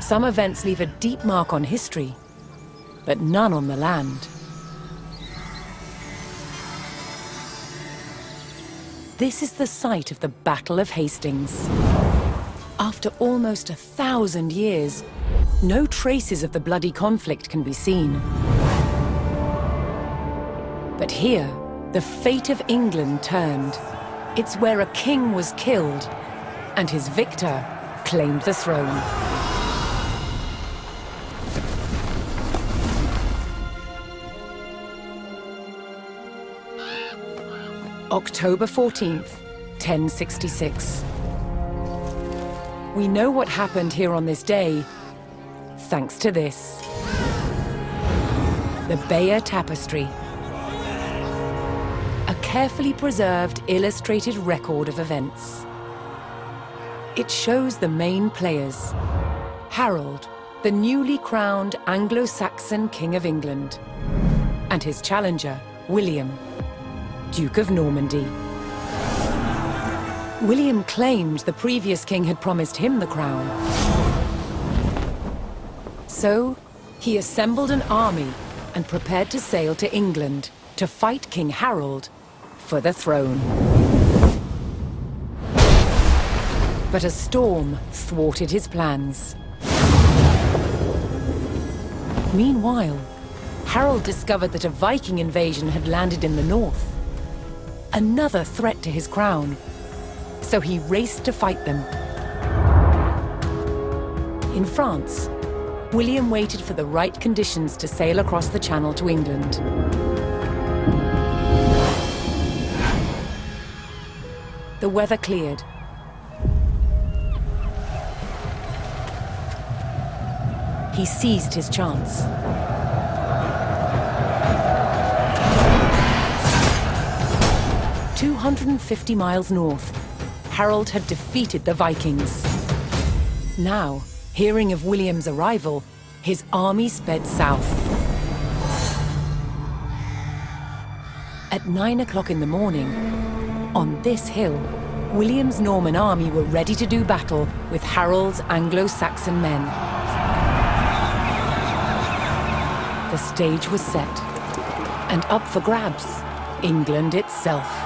Some events leave a deep mark on history, but none on the land. This is the site of the Battle of Hastings. After almost 1,000 years, no traces of the bloody conflict can be seen. But here, the fate of England turned. It's where a king was killed, and his victor claimed the throne. October 14th, 1066. We know what happened here on this day, thanks to this. The Bayeux Tapestry. A carefully preserved, illustrated record of events. It shows the main players. Harold, the newly crowned Anglo-Saxon King of England, and his challenger, William, Duke of Normandy. William claimed the previous king had promised him the crown. So, he assembled an army and prepared to sail to England to fight King Harold for the throne. But a storm thwarted his plans. Meanwhile, Harold discovered that a Viking invasion had landed in the north. Another threat to his crown. So he raced to fight them. In France, William waited for the right conditions to sail across the Channel to England. The weather cleared. He seized his chance. 250 miles north, Harold had defeated the Vikings. Now, hearing of William's arrival, his army sped south. At 9 o'clock in the morning, on this hill, William's Norman army were ready to do battle with Harold's Anglo-Saxon men. The stage was set, and up for grabs, England itself.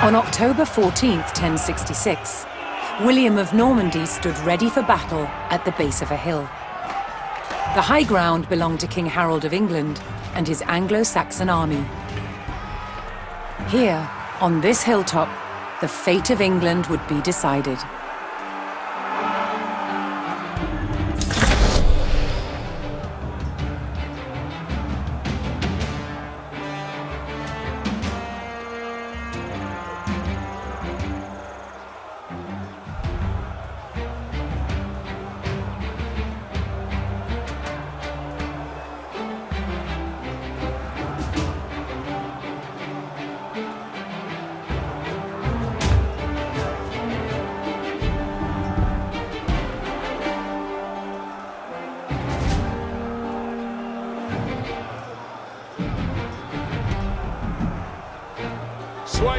On October 14th, 1066, William of Normandy stood ready for battle at the base of a hill. The high ground belonged to King Harold of England and his Anglo-Saxon army. Here, on this hilltop, the fate of England would be decided.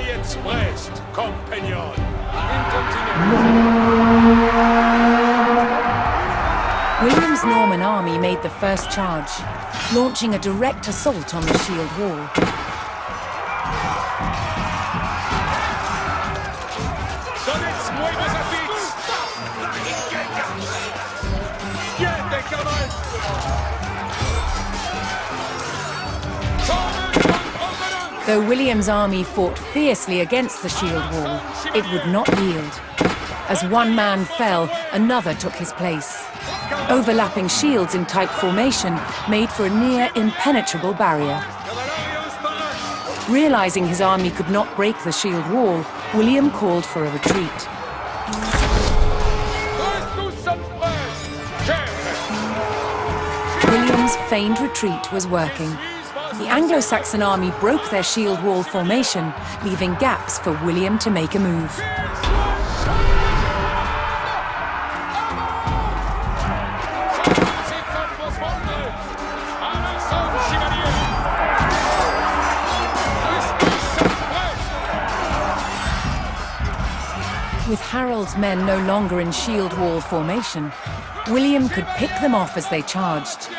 jetzt prest, compagnon. William's Norman army made the first charge, launching a direct assault on the shield wall. Though William's army fought fiercely against the shield wall, it would not yield. As one man fell, another took his place. Overlapping shields in tight formation made for a near impenetrable barrier. Realizing his army could not break the shield wall, William called for a retreat. William's feigned retreat was working. The Anglo-Saxon army broke their shield wall formation, leaving gaps for William to make a move. With Harold's men no longer in shield wall formation, William could pick them off as they charged.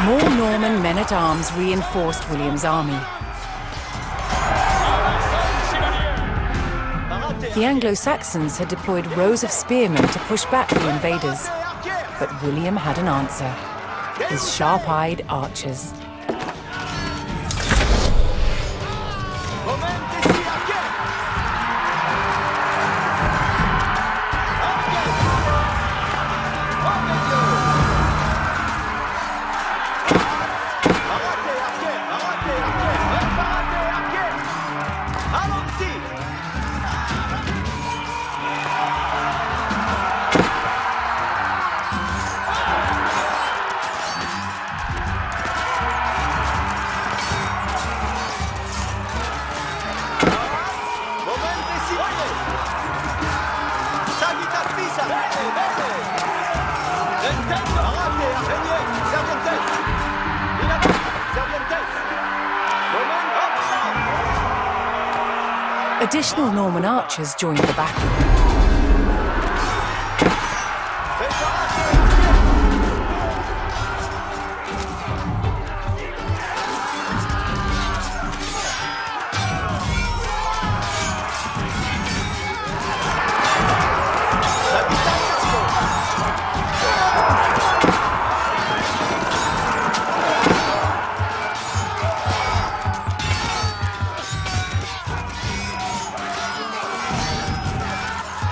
More Norman men-at-arms reinforced William's army. The Anglo-Saxons had deployed rows of spearmen to push back the invaders, but William had an answer: his sharp-eyed archers. Additional Norman archers joined the battle.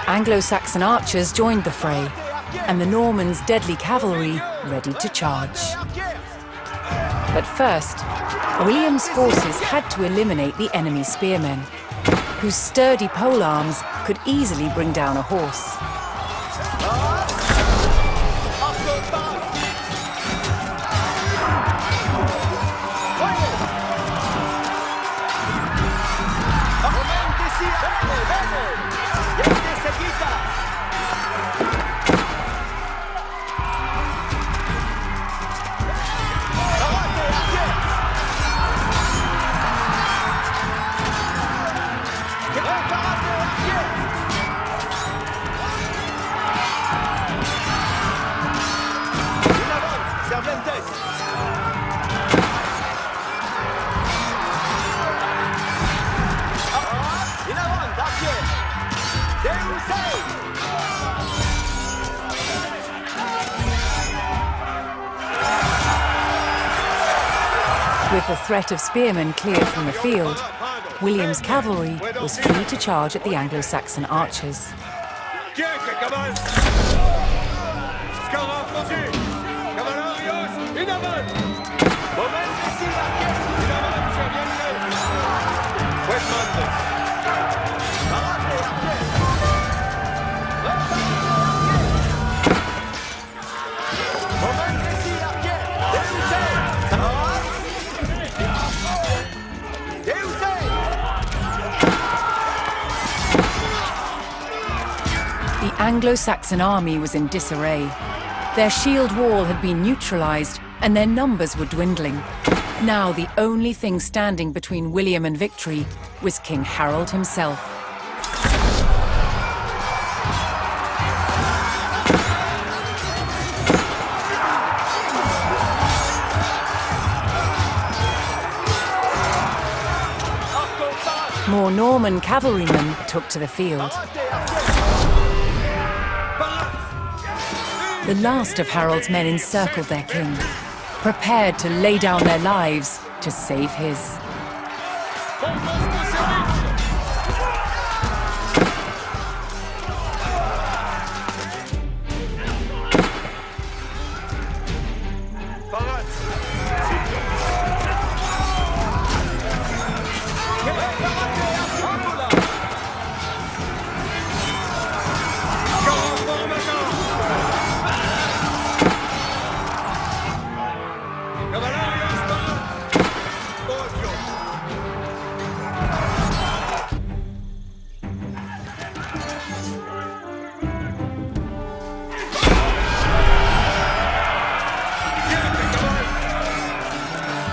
Anglo-Saxon archers joined the fray, and the Normans' deadly cavalry ready to charge. But first, William's forces had to eliminate the enemy spearmen, whose sturdy polearms could easily bring down a horse. With the threat of spearmen cleared from the field, William's cavalry was free to charge at the Anglo-Saxon archers. The Anglo-Saxon army was in disarray. Their shield wall had been neutralized, and their numbers were dwindling. Now the only thing standing between William and victory was King Harold himself. More Norman cavalrymen took to the field. The last of Harold's men encircled their king, prepared to lay down their lives to save his.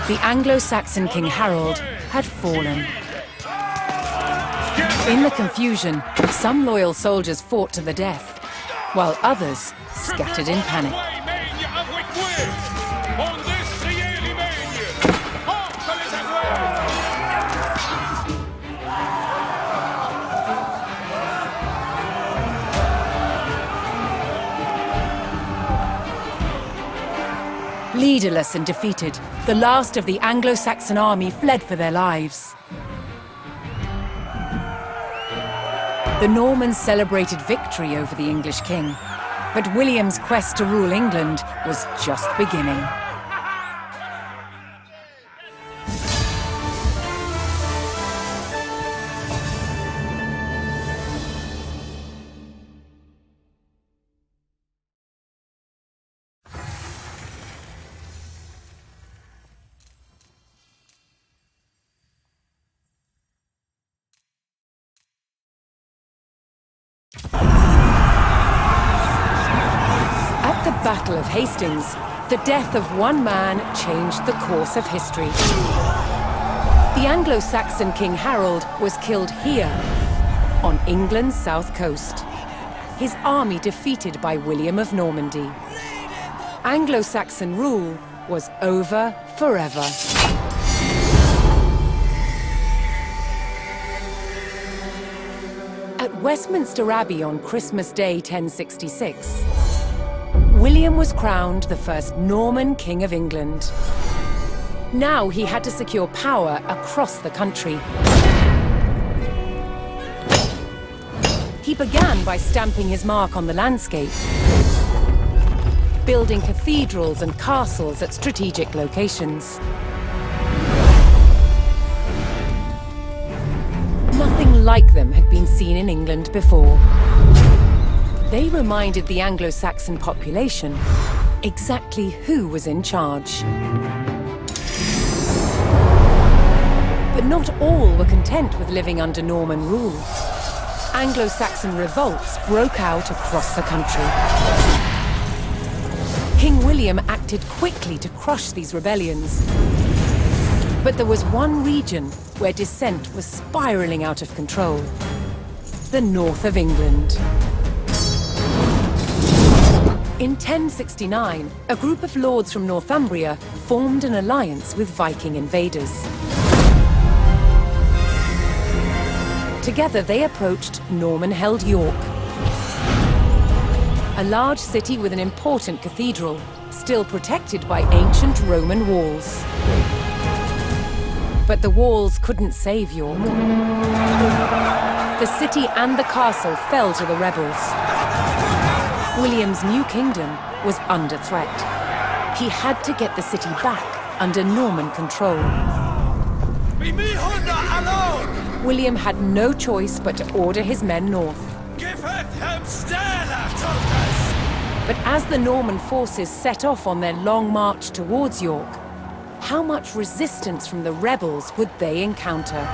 The Anglo-Saxon King Harold had fallen. In the confusion, some loyal soldiers fought to the death, while others scattered in panic. Leaderless and defeated, the last of the Anglo-Saxon army fled for their lives. The Normans celebrated victory over the English king, but William's quest to rule England was just beginning. At the Battle of Hastings, the death of one man changed the course of history. The Anglo-Saxon King Harold was killed here, on England's south coast. His army defeated by William of Normandy. Anglo-Saxon rule was over forever. At Westminster Abbey on Christmas Day 1066, William was crowned the first Norman King of England. Now he had to secure power across the country. He began by stamping his mark on the landscape, building cathedrals and castles at strategic locations. Nothing like them had been seen in England before. They reminded the Anglo-Saxon population exactly who was in charge. But not all were content with living under Norman rule. Anglo-Saxon revolts broke out across the country. King William acted quickly to crush these rebellions. But there was one region where dissent was spiraling out of control: the north of England. In 1069, a group of lords from Northumbria formed an alliance with Viking invaders. Together they approached Norman-held York, a large city with an important cathedral, still protected by ancient Roman walls. But the walls couldn't save York. The city and the castle fell to the rebels. William's new kingdom was under threat. He had to get the city back under Norman control. Be me Honda alone! William had no choice but to order his men north. Give them Stella, Tulkas! But as the Norman forces set off on their long march towards York, how much resistance from the rebels would they encounter?